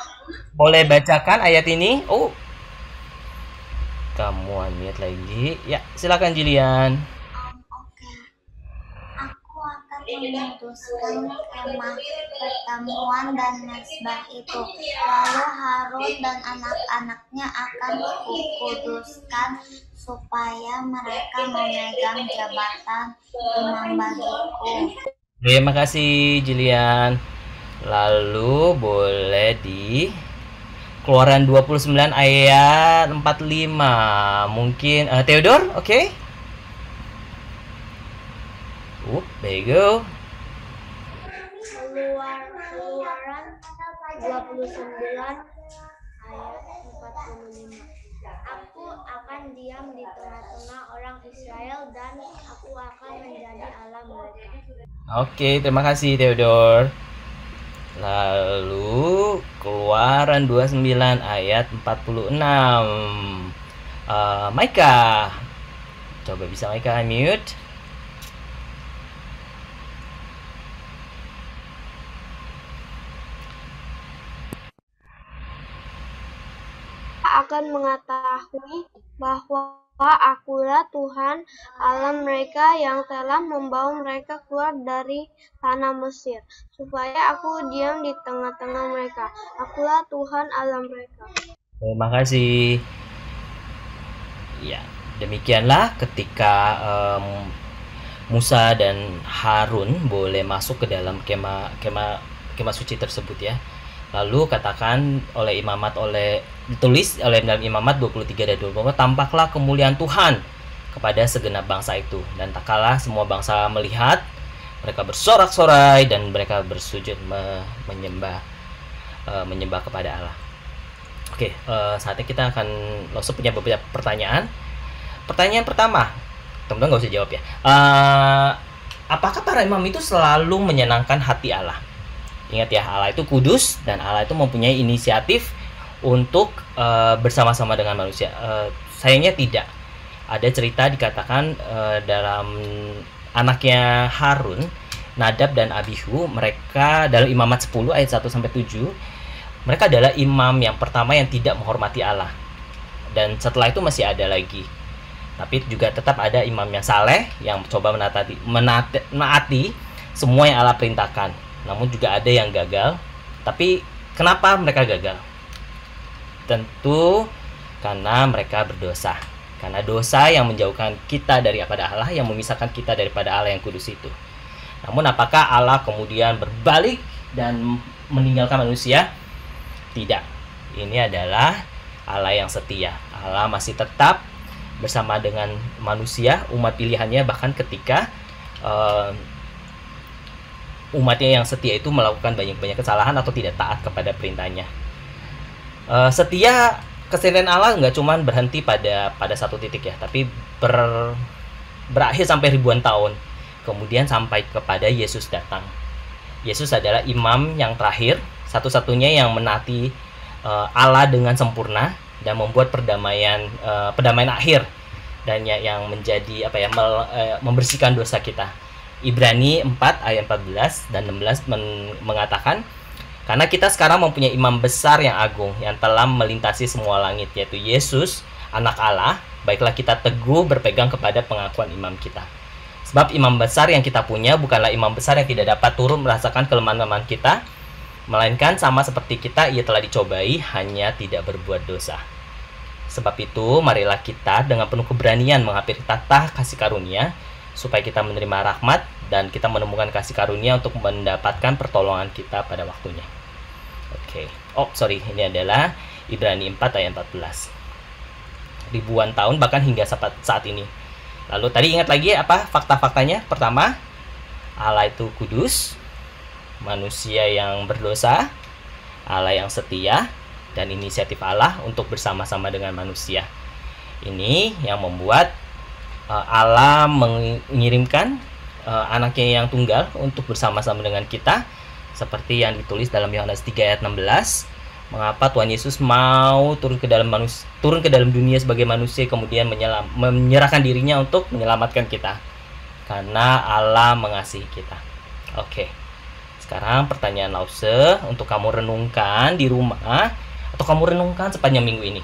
Boleh bacakan ayat ini? Oh, kamu unmute lagi. Ya, silakan Jillian. Oke. Aku akan memutuskan kemah pertemuan dan mezbah itu. Lalu Harun dan anak-anaknya akan kukuduskan supaya mereka memegang jabatan imam bagiku. Terima kasih Jillian. Lalu boleh di Keluaran 29 ayat 45. Mungkin Theodore, oke? There you go. Keluaran 29 ayat 45. Aku akan diam di tengah-tengah orang Israel dan aku akan menjadi Allah mereka. Oke, terima kasih Theodore. Lalu Keluaran 29 ayat 46. Maika. Coba bisa Maika unmute. akan mengetahui bahwa Akulah Tuhan Allah mereka yang telah membawa mereka keluar dari tanah Mesir, supaya Aku diam di tengah-tengah mereka. Akulah Tuhan Allah mereka. Terima kasih. Ya, demikianlah ketika Musa dan Harun boleh masuk ke dalam kemah suci tersebut ya. Lalu katakan ditulis oleh dalam Imamat 23 dan 24, tampaklah kemuliaan Tuhan kepada segenap bangsa itu, dan tak kalah semua bangsa melihat, mereka bersorak-sorai dan mereka bersujud menyembah kepada Allah. Oke, saatnya kita akan langsung punya beberapa pertanyaan. Pertanyaan pertama, teman-teman nggak usah jawab ya. Apakah para imam itu selalu menyenangkan hati Allah? Ingat ya, Allah itu kudus dan Allah itu mempunyai inisiatif untuk bersama-sama dengan manusia. Sayangnya tidak. Ada cerita dikatakan dalam anaknya Harun, Nadab dan Abihu, mereka dalam Imamat 10 ayat 1 sampai 7, mereka adalah imam yang pertama yang tidak menghormati Allah. Dan setelah itu masih ada lagi. Tapi juga tetap ada imam yang saleh yang coba menaati semua yang Allah perintahkan. Namun juga ada yang gagal. Tapi kenapa mereka gagal? Tentu karena mereka berdosa. Karena dosa yang menjauhkan kita daripada Allah, yang memisahkan kita daripada Allah yang kudus itu. Namun apakah Allah kemudian berbalik dan meninggalkan manusia? Tidak. Ini adalah Allah yang setia. Allah masih tetap bersama dengan manusia, umat pilihannya, bahkan ketika umatnya yang setia itu melakukan banyak kesalahan atau tidak taat kepada perintahnya. Kesetiaan Allah nggak cuma berhenti pada satu titik ya, tapi berakhir sampai ribuan tahun. Kemudian sampai kepada Yesus datang. Yesus adalah imam yang terakhir, satu-satunya yang menaati Allah dengan sempurna dan membuat perdamaian akhir, dan yang menjadi membersihkan dosa kita. Ibrani 4 ayat 14 dan 16 mengatakan, karena kita sekarang mempunyai imam besar yang agung yang telah melintasi semua langit, yaitu Yesus, anak Allah, baiklah kita teguh berpegang kepada pengakuan imam kita. Sebab imam besar yang kita punya bukanlah imam besar yang tidak dapat turun merasakan kelemahan kita, melainkan sama seperti kita, ia telah dicobai, hanya tidak berbuat dosa. Sebab itu, marilah kita dengan penuh keberanian menghampiri tahta kasih karunia, supaya kita menerima rahmat dan kita menemukan kasih karunia untuk mendapatkan pertolongan kita pada waktunya. Ini adalah Ibrani 4 ayat 14. Ribuan tahun bahkan hingga saat ini. Lalu tadi ingat lagi apa fakta-faktanya? Pertama, Allah itu kudus, manusia yang berdosa, Allah yang setia, dan inisiatif Allah untuk bersama-sama dengan manusia. Ini yang membuat Allah mengirimkan anaknya yang tunggal untuk bersama-sama dengan kita, seperti yang ditulis dalam Yohanes 3 ayat 16. Mengapa Tuhan Yesus mau turun ke dalam dunia sebagai manusia, kemudian menyerahkan dirinya untuk menyelamatkan kita? Karena Allah mengasihi kita. Sekarang pertanyaan Lause untuk kamu renungkan di rumah atau kamu renungkan sepanjang minggu ini.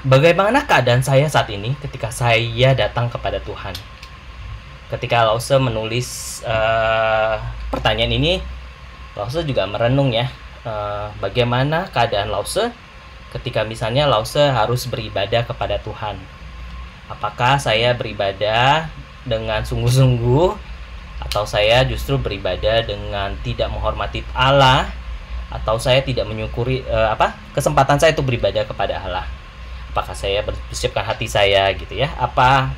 Bagaimana keadaan saya saat ini ketika saya datang kepada Tuhan? Ketika Lause menulis pertanyaan ini, Lause juga merenung ya, bagaimana keadaan Lause ketika misalnya Lause harus beribadah kepada Tuhan. Apakah saya beribadah dengan sungguh-sungguh, atau saya justru beribadah dengan tidak menghormati Allah, atau saya tidak menyukuri kesempatan saya untuk beribadah kepada Allah? Apakah saya bersiapkan hati saya gitu ya? Apa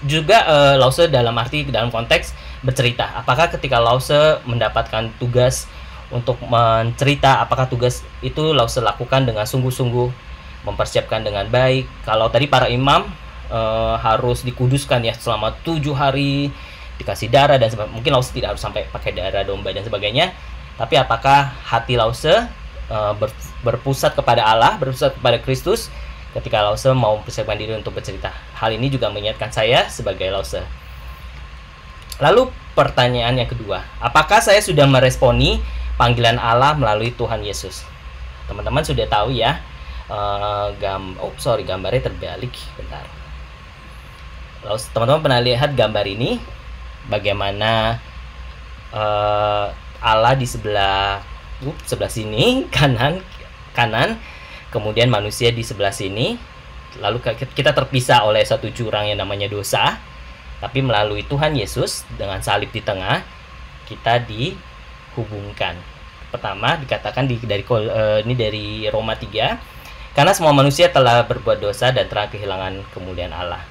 juga Lause dalam konteks bercerita, apakah ketika Lause mendapatkan tugas untuk mencerita, apakah tugas itu Lause lakukan dengan sungguh-sungguh, mempersiapkan dengan baik? Kalau tadi para imam harus dikuduskan ya selama 7 hari, dikasih darah dan sebagainya, mungkin Lause tidak harus sampai pakai darah domba dan sebagainya, tapi apakah hati Lause berpusat kepada Allah, berpusat kepada Kristus ketika Lause mau mempersiapkan diri untuk bercerita? Hal ini juga mengingatkan saya sebagai Lause. Lalu pertanyaan yang kedua, apakah saya sudah meresponi panggilan Allah melalui Tuhan Yesus? Teman-teman sudah tahu ya. Gambarnya terbalik. Bentar. Lalu teman-teman pernah lihat gambar ini? Bagaimana Allah di sebelah sini, kanan, kemudian manusia di sebelah sini. Lalu kita terpisah oleh satu jurang yang namanya dosa. Tapi melalui Tuhan Yesus dengan salib di tengah, kita dihubungkan. Pertama dikatakan ini dari Roma 3. Karena semua manusia telah berbuat dosa dan telah kehilangan kemuliaan Allah.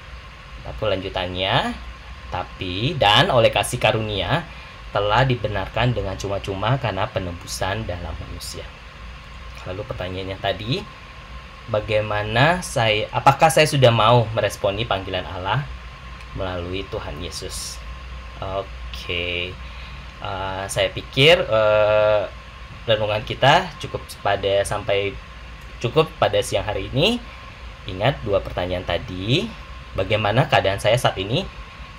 Lalu lanjutannya, dan oleh kasih karunia telah dibenarkan dengan cuma-cuma karena penebusan dalam manusia. Lalu pertanyaannya tadi, apakah saya sudah mau meresponi panggilan Allah melalui Tuhan Yesus? Oke. Saya pikir renungan kita cukup pada siang hari ini. Ingat 2 pertanyaan tadi. Bagaimana keadaan saya saat ini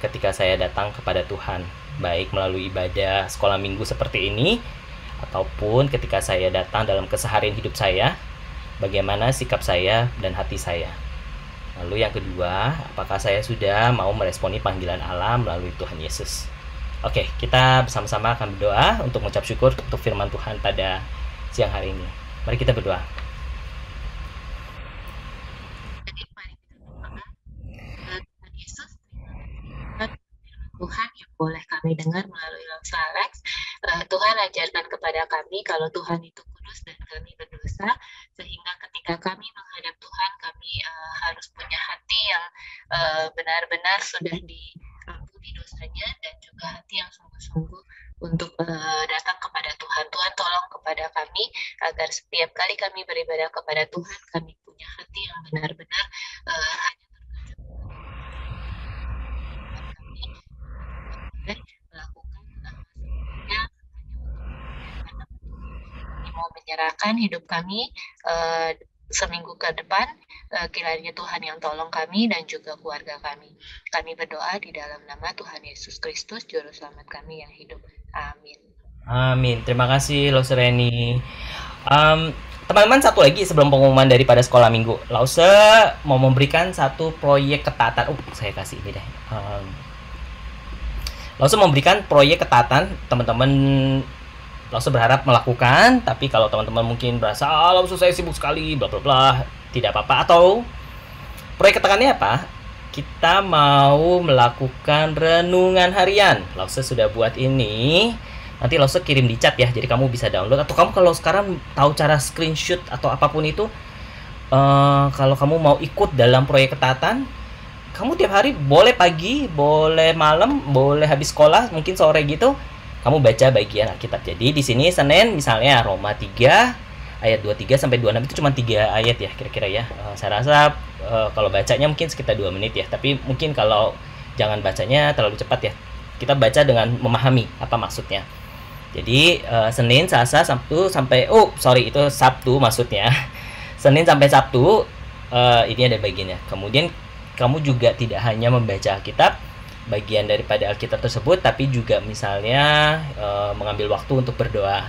ketika saya datang kepada Tuhan, baik melalui ibadah sekolah minggu seperti ini, ataupun ketika saya datang dalam keseharian hidup saya, bagaimana sikap saya dan hati saya. Lalu yang kedua, apakah saya sudah mau meresponi panggilan Allah melalui Tuhan Yesus? Oke, kita bersama-sama akan berdoa untuk mengucap syukur untuk firman Tuhan pada siang hari ini. Mari kita berdoa. Tuhan yang boleh kami dengar melalui Losa Alex. Tuhan ajarkan kepada kami kalau Tuhan itu kudus dan kami berdosa, sehingga ketika kami menghadap Tuhan, kami harus punya hati yang benar-benar sudah diampuni dosanya, dan juga hati yang sungguh-sungguh untuk datang kepada Tuhan. Tuhan tolong kepada kami agar setiap kali kami beribadah kepada Tuhan, kami punya hati yang benar-benar hanya melakukan semuanya hanya mau menyerahkan hidup kami seminggu ke depan. Kiranya Tuhan yang tolong kami dan juga keluarga kami. Kami berdoa di dalam nama Tuhan Yesus Kristus, Juru Selamat kami yang hidup. Amin. Amin. Terima kasih Lause Reni. Teman-teman, satu lagi sebelum pengumuman daripada sekolah minggu, Lause mau memberikan satu proyek ketatan. Saya kasih ini deh. Lause memberikan proyek ketatan, teman-teman. Lause berharap melakukan, tapi kalau teman-teman mungkin berasa Lause saya sibuk sekali, bla bla bla, tidak apa-apa. Atau proyek ketatannya apa? Kita mau melakukan renungan harian. Lause sudah buat ini. Nanti Lause kirim di chat ya, jadi kamu bisa download. Atau kamu kalau sekarang tahu cara screenshot atau apapun itu, kalau kamu mau ikut dalam proyek ketatan, kamu tiap hari boleh pagi, boleh malam, boleh habis sekolah, mungkin sore gitu, kamu baca bagian Alkitab. Jadi di sini Senin misalnya Roma 3 ayat 23 sampai 26 itu cuma 3 ayat ya kira-kira ya. Saya rasa kalau bacanya mungkin sekitar 2 menit ya, tapi mungkin kalau jangan bacanya terlalu cepat ya. Kita baca dengan memahami apa maksudnya. Jadi Senin, Selasa, Sabtu sampai itu Sabtu maksudnya. Senin sampai Sabtu ini ada bagiannya. Kemudian kamu juga tidak hanya membaca Alkitab, bagian daripada Alkitab tersebut, tapi juga misalnya mengambil waktu untuk berdoa.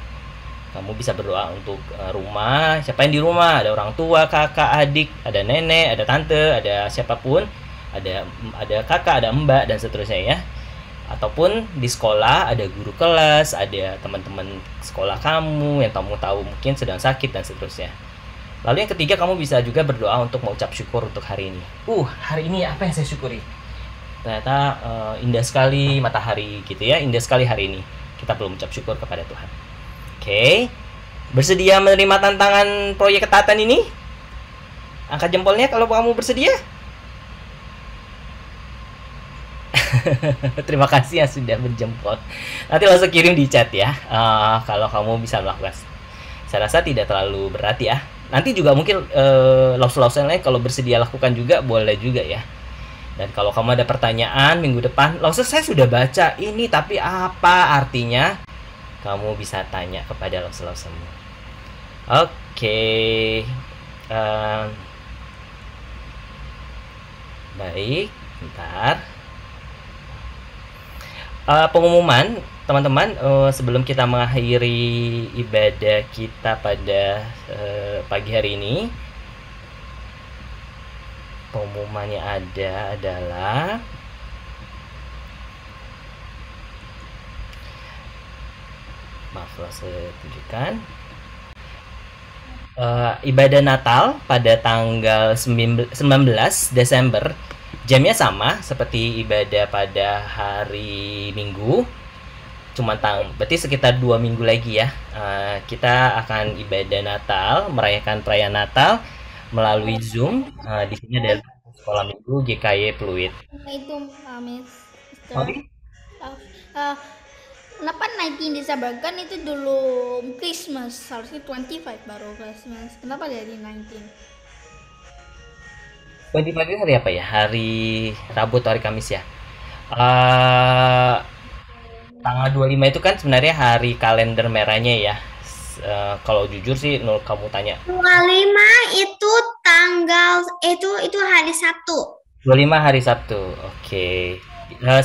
Kamu bisa berdoa untuk rumah, siapa yang di rumah, ada orang tua, kakak, adik, ada nenek, ada tante, ada siapapun, ada kakak, ada mbak, dan seterusnya ya. Ataupun di sekolah, ada guru kelas, ada teman-teman sekolah kamu yang kamu tahu mungkin sedang sakit, dan seterusnya. Lalu yang ketiga, kamu bisa juga berdoa untuk mengucap syukur untuk hari ini. Hari ini apa yang saya syukuri? Ternyata indah sekali matahari gitu ya, indah sekali hari ini. Kita perlu mengucap syukur kepada Tuhan. Oke. Bersedia menerima tantangan proyek ketatan ini? Angkat jempolnya kalau kamu bersedia. Terima kasih yang sudah berjempol. Nanti langsung kirim di chat ya, kalau kamu bisa melakukan. Saya rasa tidak terlalu berat ya. Nanti juga mungkin Lause lain kalau bersedia lakukan juga boleh juga ya. Dan kalau kamu ada pertanyaan minggu depan, Lause saya sudah baca ini tapi apa artinya? Kamu bisa tanya kepada Lause. Oke. Baik, bentar. Pengumuman teman-teman, sebelum kita mengakhiri ibadah kita pada pagi hari ini, pengumumannya adalah maaf, saya tunjukkan. Ibadah Natal pada tanggal 19 Desember, jamnya sama seperti ibadah pada hari Minggu, berarti sekitar 2 minggu lagi ya. Kita akan ibadah Natal, merayakan perayaan Natal melalui Zoom. Di sini ada sekolah minggu GKY Pluit. Itu Miss. Sorry? Kenapa 19 Desember kan itu dulu Christmas, harusnya 25 baru Christmas. Kenapa jadi 19? 25 itu hari apa ya? Hari Rabu atau hari Kamis ya? Tanggal 25 itu kan sebenarnya hari kalender merahnya ya. Kalau jujur sih, kamu tanya. 25 itu itu hari Sabtu. 25 hari Sabtu, oke.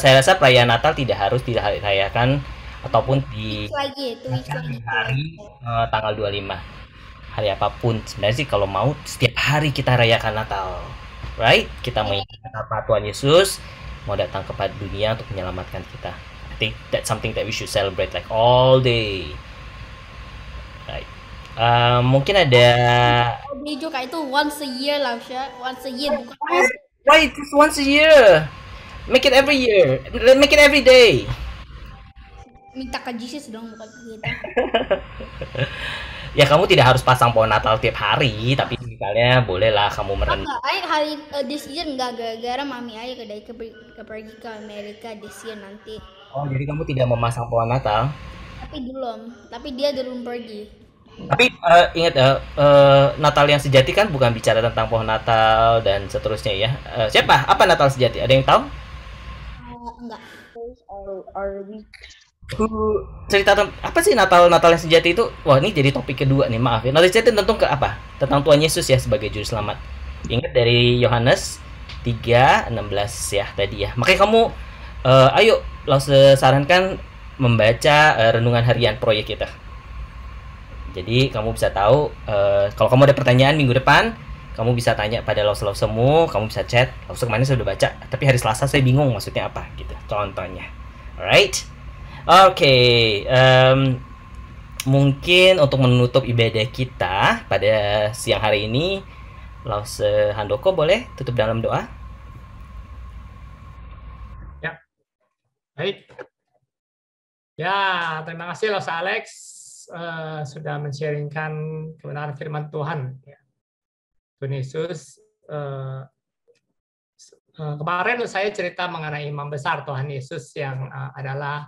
Saya rasa perayaan Natal tidak harus dirayakan ataupun di hari tanggal 25. Hari apapun. Sebenarnya sih kalau mau setiap hari kita rayakan Natal. Right? Kita mengingat apa Tuhan Yesus mau datang kepada dunia untuk menyelamatkan kita. I think that's something that we should celebrate like all day. Right. Mungkin ada Dia juga itu once a year lah, Syah. Once a year bukan. Right, just once a year. Make it every year. Make it every day. Minta ke Jesus dong, bukan ke kita. Ya kamu tidak harus pasang pohon Natal tiap hari, tapi misalnya bolehlah kamu merenung. Hari this year enggak, gara-gara mami ayah pergi ke Amerika this year nanti. Oh, jadi kamu tidak memasang pohon Natal? Tapi dia belum pergi. Tapi ingat Natal yang sejati kan bukan bicara tentang pohon Natal dan seterusnya ya. Siapa? Apa Natal sejati? Ada yang tahu? Enggak. Cerita apa sih Natal yang sejati itu? Wah, ini jadi topik kedua nih, maaf ya. Natal sejati tentang ke apa? Tentang Tuhan Yesus ya sebagai juru selamat. Ingat dari Yohanes 3:16 ya tadi ya. Makanya kamu ayo sarankan membaca renungan harian proyek kita. Jadi kamu bisa tahu kalau kamu ada pertanyaan minggu depan, kamu bisa tanya pada Lausemu, kamu bisa chat. Lause kemarin saya udah baca, tapi hari Selasa saya bingung maksudnya apa gitu. Contohnya. Alright. Oke, mungkin untuk menutup ibadah kita pada siang hari ini, Lause Handoko boleh tutup dalam doa? Ya, baik. Ya, terima kasih Lause Alex sudah men-sharingkan kebenaran firman Tuhan. Tuhan Yesus, kemarin saya cerita mengenai imam besar Tuhan Yesus yang adalah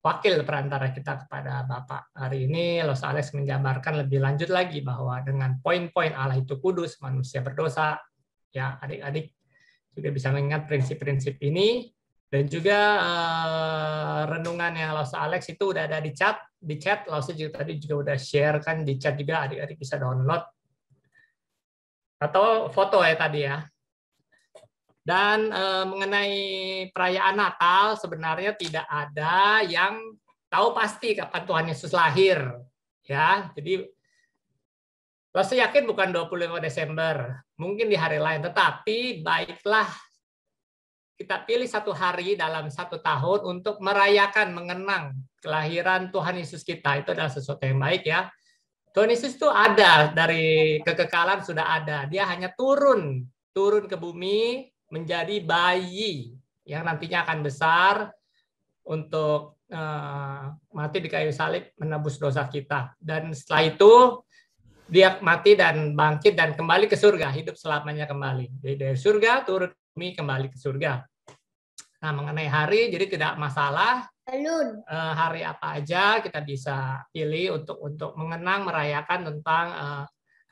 wakil perantara kita kepada Bapa. Hari ini Los Alex menjabarkan lebih lanjut lagi bahwa dengan poin-poin Allah itu kudus, manusia berdosa, ya adik-adik juga bisa mengingat prinsip-prinsip ini. Dan juga renungannya Los Alex itu udah ada di chat, Los juga tadi juga udah share kan di chat juga, adik-adik bisa download atau foto ya tadi ya. Dan mengenai perayaan Natal, sebenarnya tidak ada yang tahu pasti kapan Tuhan Yesus lahir. Ya, jadi saya yakin bukan 25 Desember, mungkin di hari lain. Tetapi baiklah kita pilih satu hari dalam 1 tahun untuk merayakan, mengenang kelahiran Tuhan Yesus kita. Itu adalah sesuatu yang baik ya. Tuhan Yesus itu ada dari kekekalan sudah ada. Dia hanya turun ke bumi, menjadi bayi yang nantinya akan besar untuk mati di kayu salib menebus dosa kita. Dan setelah itu dia mati dan bangkit dan kembali ke surga, hidup selamanya kembali. Jadi dari surga turun ke bumi, kembali ke surga. Nah, mengenai hari jadi tidak masalah. Hari apa aja kita bisa pilih untuk mengenang, merayakan tentang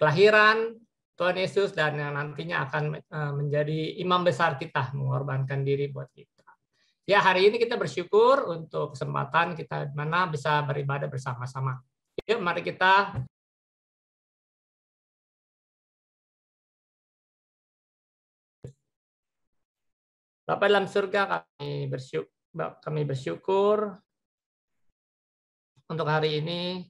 kelahiran Tuhan Yesus dan yang nantinya akan menjadi imam besar kita, mengorbankan diri buat kita. Ya, hari ini kita bersyukur untuk kesempatan kita di mana bisa beribadah bersama-sama. Yuk, mari kita Bapa dalam surga, kami bersyukur untuk hari ini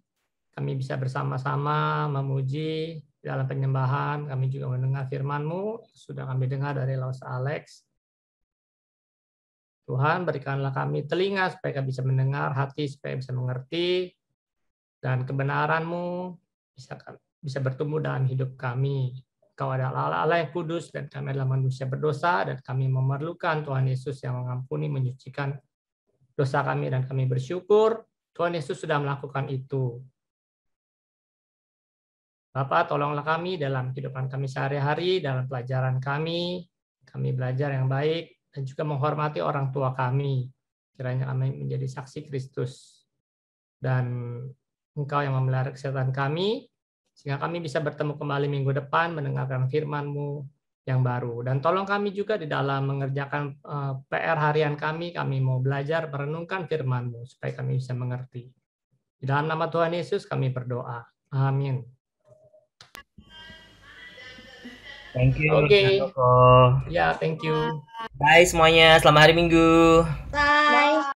kami bisa bersama-sama memuji dalam penyembahan. Kami juga mendengar firman-Mu, sudah kami dengar dari Laus Alex. Tuhan, berikanlah kami telinga supaya kami bisa mendengar, hati supaya bisa mengerti, dan kebenaran-Mu bisa bertumbuh dalam hidup kami. Kau adalah Allah yang kudus, dan kami adalah manusia berdosa, dan kami memerlukan Tuhan Yesus yang mengampuni, menyucikan dosa kami, dan kami bersyukur Tuhan Yesus sudah melakukan itu. Bapa, tolonglah kami dalam kehidupan kami sehari-hari, dalam pelajaran kami belajar yang baik, dan juga menghormati orang tua kami. Kiranya kami menjadi saksi Kristus. Dan Engkau yang memelihara kesehatan kami, sehingga kami bisa bertemu kembali minggu depan, mendengarkan firman-Mu yang baru. Dan tolong kami juga di dalam mengerjakan PR harian kami mau belajar merenungkan firman-Mu, supaya kami bisa mengerti. Di dalam nama Tuhan Yesus kami berdoa. Amin. Thank you. Oke. Koko. Ya, thank you. Bye semuanya, selamat hari Minggu. Bye.